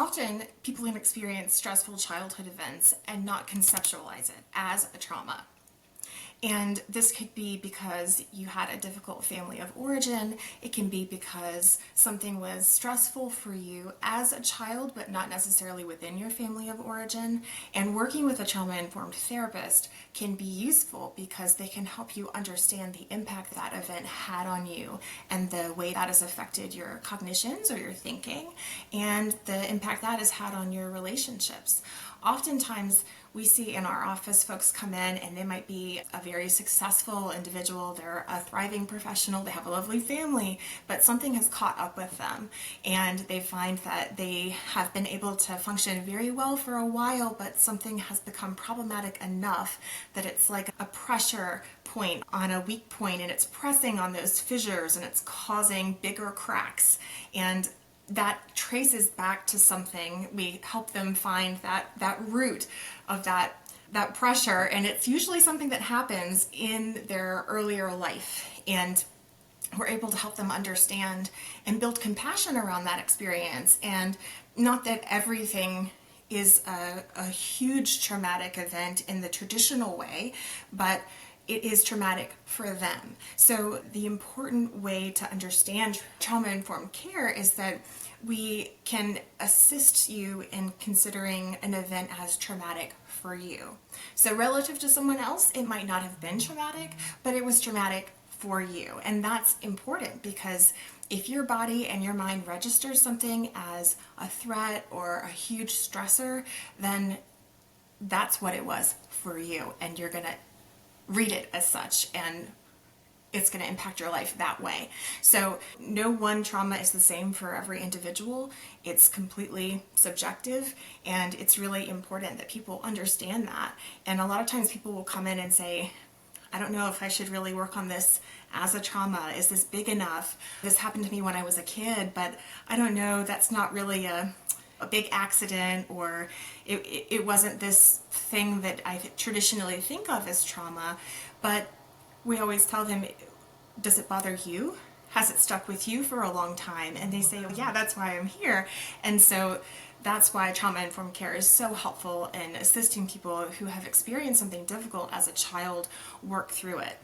Often people can experience stressful childhood events and not conceptualize it as a trauma. And this could be because you had a difficult family of origin. It can be because something was stressful for you as a child, but not necessarily within your family of origin. And working with a trauma-informed therapist can be useful because they can help you understand the impact that event had on you and the way that has affected your cognitions or your thinking and the impact that has had on your relationships. Oftentimes, we see in our office folks come in and they might be a very successful individual, they're a thriving professional, they have a lovely family, but something has caught up with them and they find that they have been able to function very well for a while, but something has become problematic enough that it's like a pressure point on a weak point and it's pressing on those fissures and it's causing bigger cracks. And that traces back to something. We help them find that root of that pressure, and it's usually something that happens in their earlier life, and we're able to help them understand and build compassion around that experience. And not that everything is a huge traumatic event in the traditional way, but it is traumatic for them. So the important way to understand trauma-informed care is that we can assist you in considering an event as traumatic for you. So relative to someone else, it might not have been traumatic, but it was traumatic for you. And that's important because if your body and your mind registers something as a threat or a huge stressor, then that's what it was for you, and you're going to read it as such, and it's going to impact your life that way. So no one trauma is the same for every individual. It's completely subjective, and it's really important that people understand that. And a lot of times people will come in and say, I don't know if I should really work on this as a trauma. Is this big enough? This happened to me when I was a kid, but I don't know, that's not really a big accident, or it wasn't this thing that I traditionally think of as trauma. But we always tell them, does it bother you? Has it stuck with you for a long time? And they say, well, yeah, that's why I'm here. And so that's why trauma-informed care is so helpful in assisting people who have experienced something difficult as a child work through it.